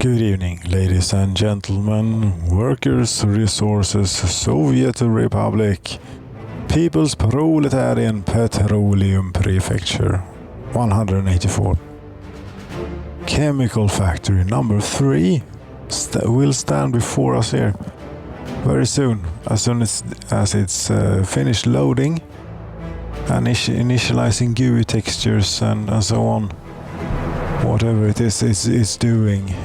Good evening, ladies and gentlemen, Workers' Resources, Soviet Republic, People's Proletarian, Petroleum, Prefecture, 184. Chemical factory number 3 will stand before us here very soon as it's finished loading and initializing GUI textures and so on. Whatever it is it's doing.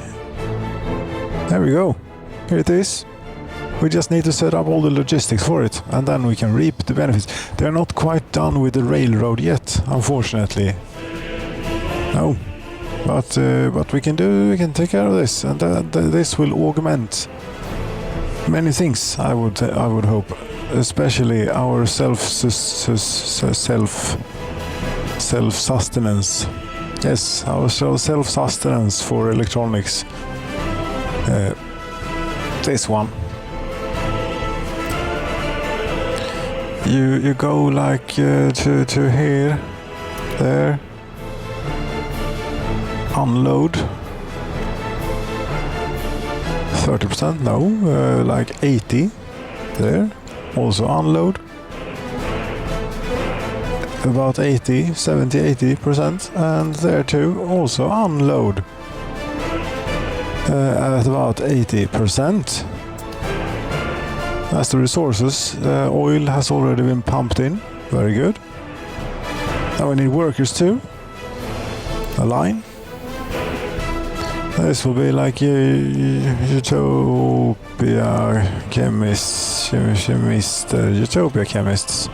There we go. Here it is. We just need to set up all the logistics for it, and then we can reap the benefits. They're not quite done with the railroad yet, unfortunately. No, but we can take care of this, and this will augment many things. I would hope, especially our self-sustenance. Yes, our self-sustenance for electronics. This one. You go like to here, there, unload. 30%, no, like 80, there, also unload. About 70-80%, and there too, also unload. At about 80%. That's the resources. Oil has already been pumped in. Very good. Now we need workers too. A line. This will be like Utopia chemists. Utopia chemists.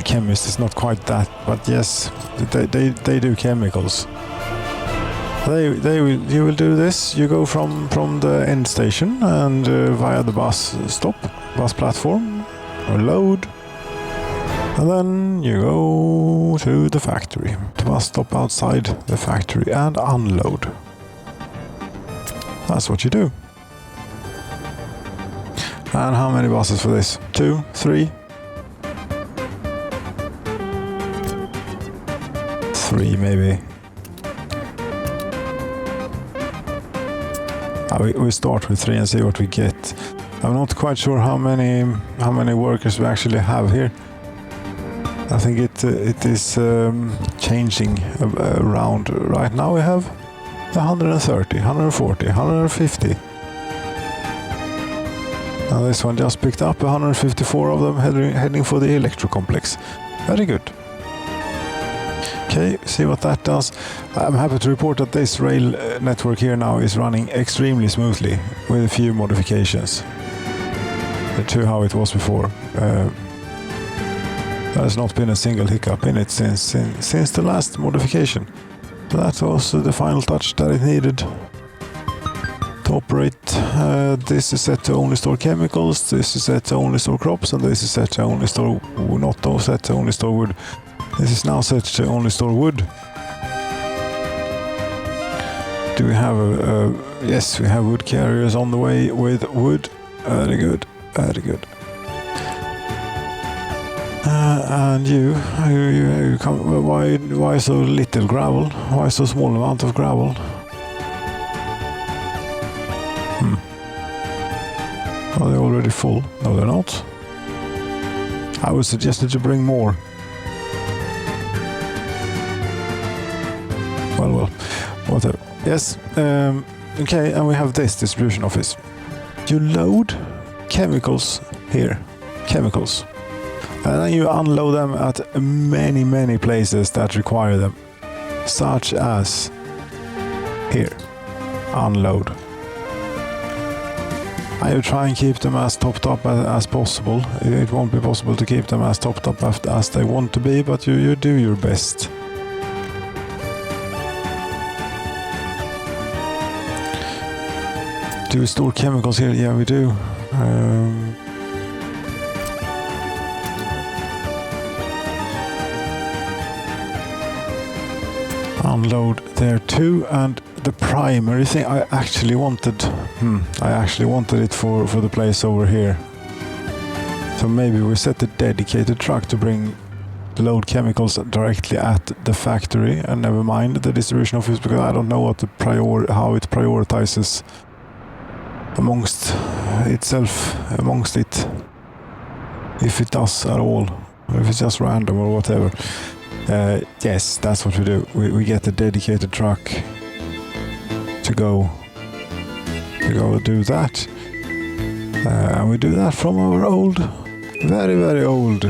Chemist is not quite that, but yes, they do chemicals. You will do this. You go from the end station and via the bus platform, or load, and then you go to the factory. The bus stop outside the factory and unload. That's what you do. And how many buses for this? 2, 3? 3 maybe. We start with 3 and see what we get. I'm not quite sure how many workers we actually have here. I think it is changing around. Right now we have 130, 140, 150. Now this one just picked up 154 of them heading for the electro complex. Very good. Okay, see what that does. I'm happy to report that this rail network here now is running extremely smoothly with a few modifications to how it was before. There has not been a single hiccup in it since the last modification. So that was the final touch that it needed to operate. This is set to only store chemicals, this is set to only store crops, and this is set to only store, set to only store wood. This is now set to only store wood. Do we have yes, we have wood carriers on the way with wood. Very good, very good. And you come, why so little gravel? Why so small amount of gravel? Are they already full? No, they're not. I would suggest to bring more. Well, whatever. Yes, okay, and we have this distribution office. You load chemicals here, chemicals, and then you unload them at many places that require them, such as here, unload. I will try and keep them as topped up as possible. It won't be possible to keep them as topped up as they want to be, but you do your best. Do we store chemicals here? Yeah, we do. Unload there too, and the primary thing I actually wanted it for the place over here. So maybe we set a dedicated truck to bring load chemicals directly at the factory, and never mind the distribution office, because I don't know what how it prioritizes amongst it, if it does at all, or if it's just random or whatever. Yes, that's what we do. We get a dedicated truck to go do that, and we do that from our old, very, very old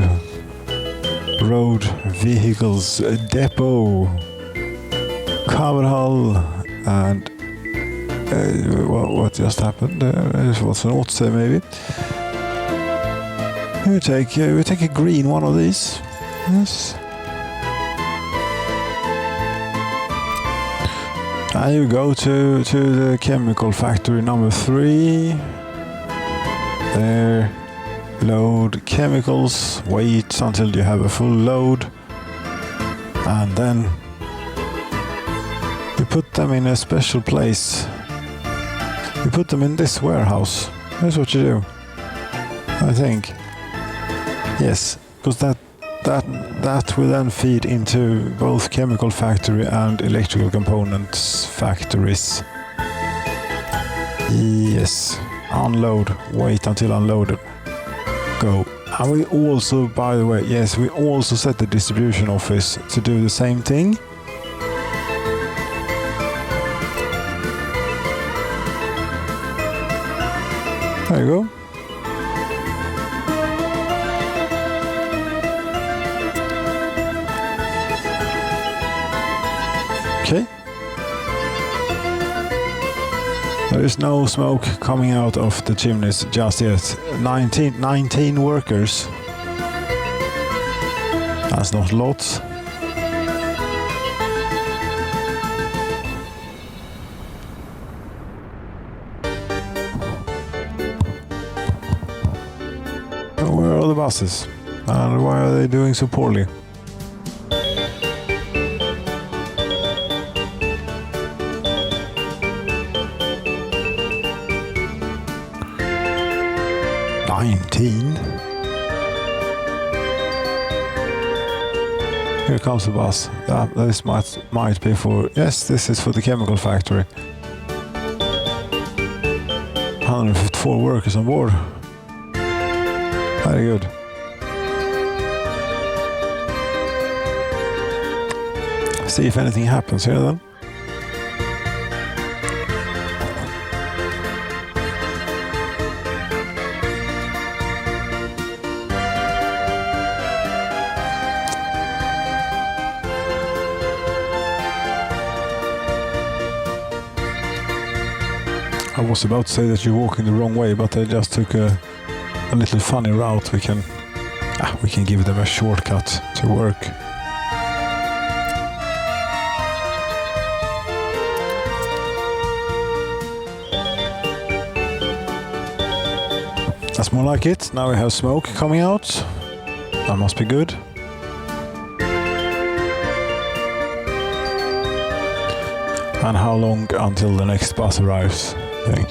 road vehicles depot, cover hull, and what just happened? What's an ought say maybe? We take a green one of these. Yes. And you go to the chemical factory number 3. There, load chemicals, wait until you have a full load, and then you put them in a special place. You put them in this warehouse. That's what you do, I think. Yes, because that will then feed into both chemical factory and electrical components factories. Yes, unload, wait until unloaded, go. And we also, by the way, yes, we also set the distribution office to do the same thing. There you go. Okay. There is no smoke coming out of the chimneys just yet. 19 workers. That's not lots. Where are the buses? And why are they doing so poorly? Here comes the bus. This might be for... Yes, this is for the chemical factory. 154 workers on board. Very good. See if anything happens here then. I was about to say that you're walking the wrong way, but I just took a little funny route. We can give them a shortcut to work. That's more like it. Now we have smoke coming out. That must be good. And how long until the next bus arrives, I think.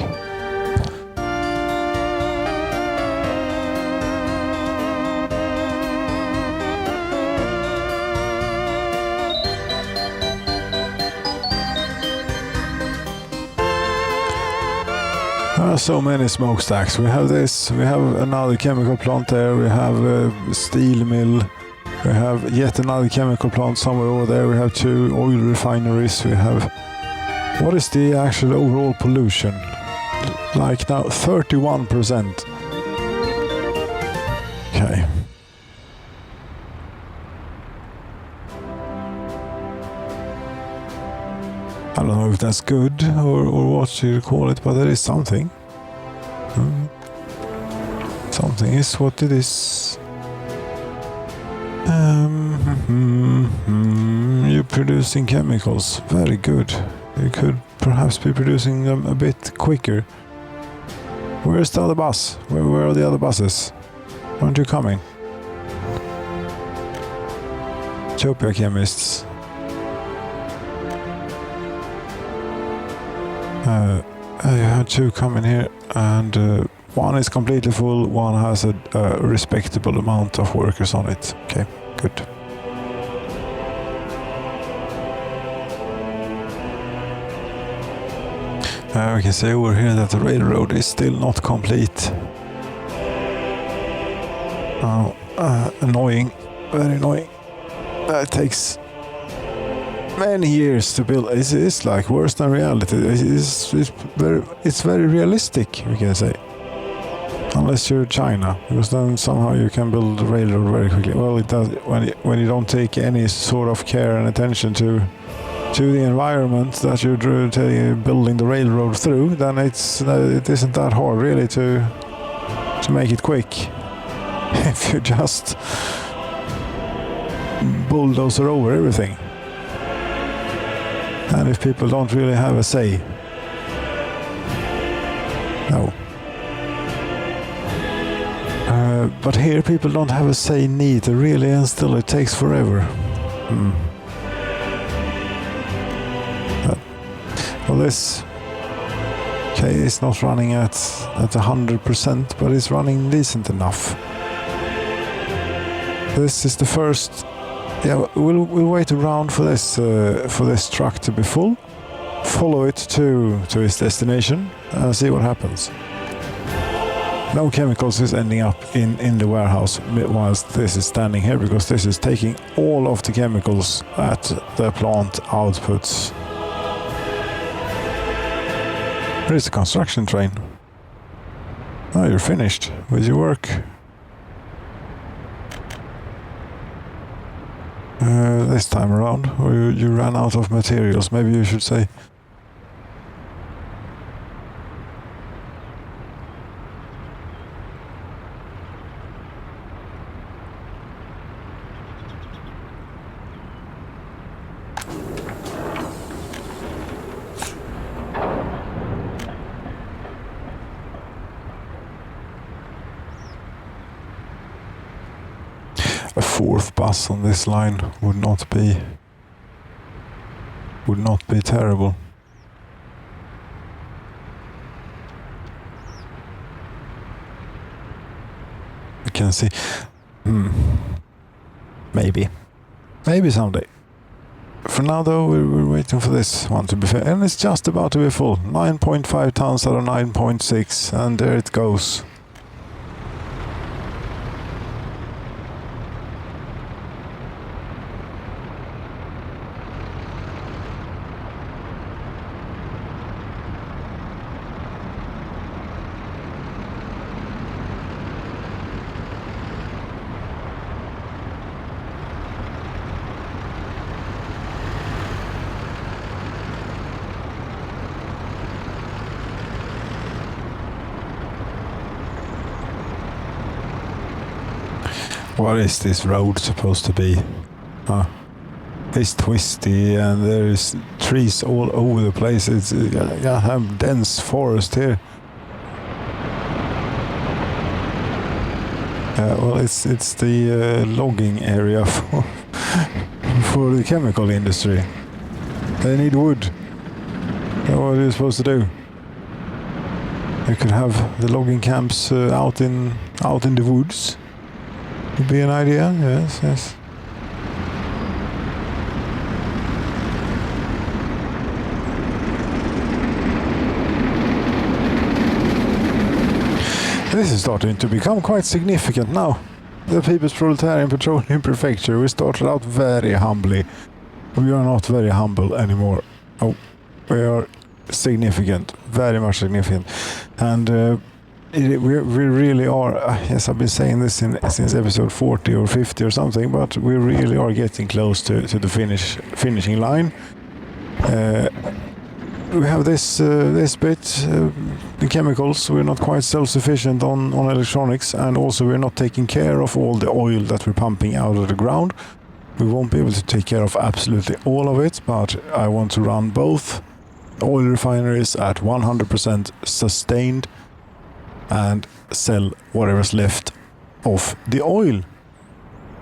There are so many smokestacks. We have this, we have another chemical plant there, we have a steel mill, we have yet another chemical plant somewhere over there, we have 2 oil refineries, we have... What is the actual overall pollution? Like now, 31%. Okay. I don't know if that's good or what you call it, but it is something. Something is what it is. You're producing chemicals. Very good. You could perhaps be producing them a bit quicker. Where's the other bus? Where are the other buses? Aren't you coming? Utopia chemists. I had 2 coming here, and one is completely full, one has a respectable amount of workers on it. Okay, good. We can see over here that the railroad is still not complete. Annoying, very annoying. That takes many years to build. It's like worse than reality. It's very realistic, we can say. Unless you're China, because then somehow you can build a railroad very quickly. Well, it does when you don't take any sort of care and attention to the environment that you're building the railroad through. Then it isn't that hard really to make it quick. If you just bulldozer over everything, and if people don't really have a say. No. But here people don't have a say neither, really, and still it takes forever. Well, this is not running at 100%, but it's running decent enough. This is the first. Yeah, we'll wait around for this truck to be full. Follow it to its destination and see what happens. No chemicals is ending up in the warehouse whilst this is standing here, because this is taking all of the chemicals at the plant outputs. There is a construction train. Oh, you're finished with your work. This time around, or you ran out of materials, maybe you should say. A fourth bus on this line would not be terrible. You can see. Maybe someday. For now though, we're waiting for this one to be fair, and it's just about to be full. 9.5 tons out of 9.6, and there it goes. What is this road supposed to be? It's twisty and there's trees all over the place. It's have dense forest here. Well, it's the logging area for the chemical industry. They need wood. What are you supposed to do? You could have the logging camps out in the woods. Would be an idea. Yes. This is starting to become quite significant now. The People's Proletarian Petroleum Prefecture. We started out very humbly. We are not very humble anymore. Oh, we are significant, very much significant, and we really are. Yes, I've been saying this since episode 40 or 50 or something, but we really are getting close to the finishing line. We have this bit, the chemicals. We're not quite self-sufficient on electronics, and also we're not taking care of all the oil that we're pumping out of the ground. We won't be able to take care of absolutely all of it, but I want to run both oil refineries at 100% sustained and sell whatever's left of the oil.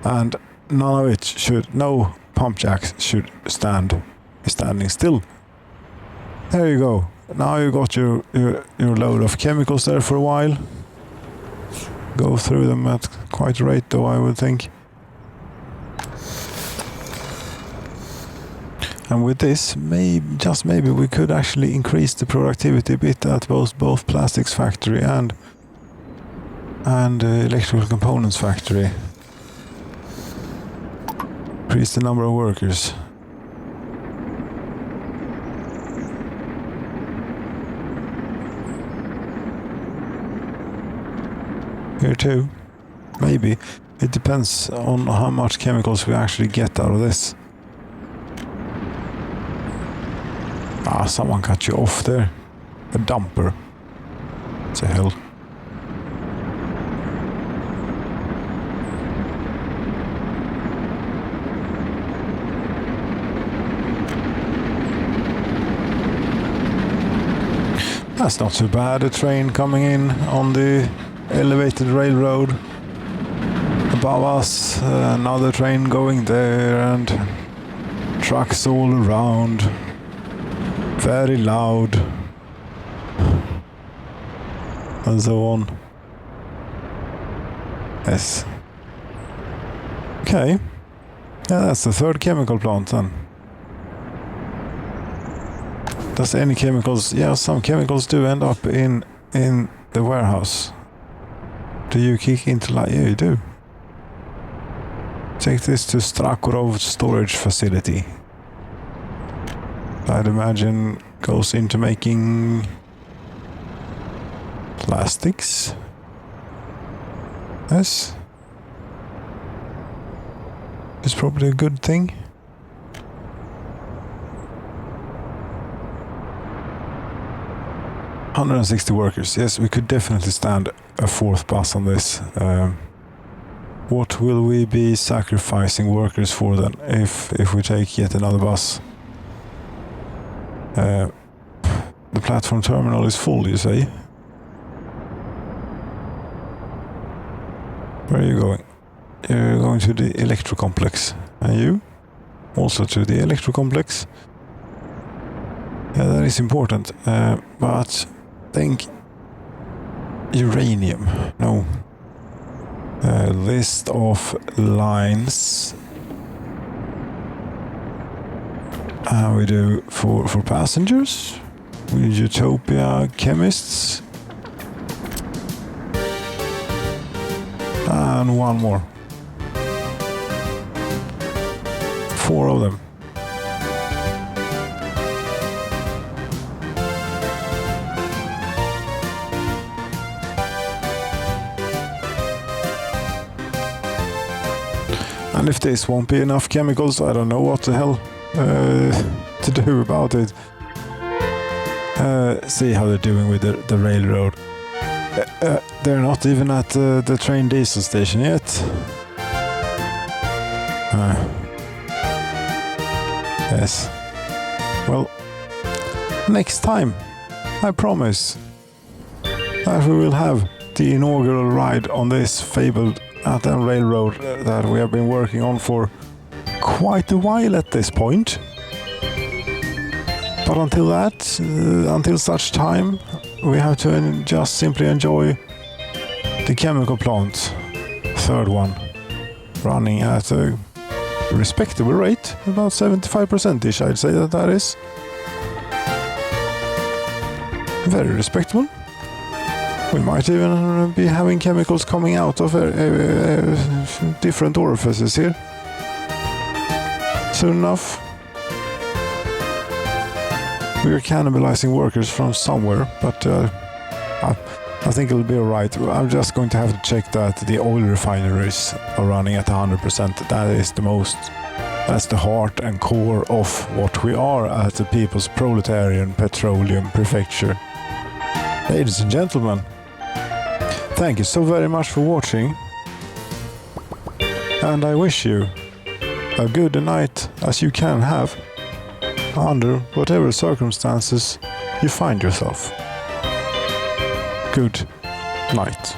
And none of it no pump jacks should standing still. There you go. Now you got your load of chemicals there for a while. Go through them at quite a rate though, I would think. And with this, just maybe we could actually increase the productivity a bit at both plastics factory and electrical components factory. Increase the number of workers. Here too. Maybe. It depends on how much chemicals we actually get out of this. Ah, someone cut you off there. A dumper. What the hell? That's not too bad. A train coming in on the elevated railroad. Above us, another train going there, and trucks all around. Very loud. And so on. Yes. Okay. Yeah, that's the third chemical plant then. Does any chemicals... Yeah, some chemicals do end up in the warehouse. Do you kick into light? Yeah, you do. Take this to Strakorov storage facility. I'd imagine goes into making plastics. Yes. It's probably a good thing. $160 workers. Yes, we could definitely stand a fourth bus on this. What will we be sacrificing workers for then, if we take yet another bus? The platform terminal is full, you say? Where are you going? You're going to the electrocomplex. And you? Also to the electrocomplex. Yeah, that is important. But think uranium. No. List of lines. We do for passengers. We Utopia chemists. And one more. 4 of them. And if this won't be enough chemicals, I don't know what the hell to do about it. See how they're doing with the railroad. They're not even at the train diesel station yet. Yes. Well, next time, I promise that we will have the inaugural ride on this fabled railroad that we have been working on for quite a while at this point. But until that, until such time, we have to just simply enjoy the chemical plant, third one, running at a respectable rate, about 75%-ish, I'd say that is. Very respectable. We might even be having chemicals coming out of different orifices here. Soon enough. We are cannibalizing workers from somewhere, but I think it'll be alright. I'm just going to have to check that the oil refineries are running at 100%. That is that's the heart and core of what we are at the People's Proletarian Petroleum Prefecture. Ladies and gentlemen, thank you so very much for watching, and I wish you a good night as you can have under whatever circumstances you find yourself. Good night.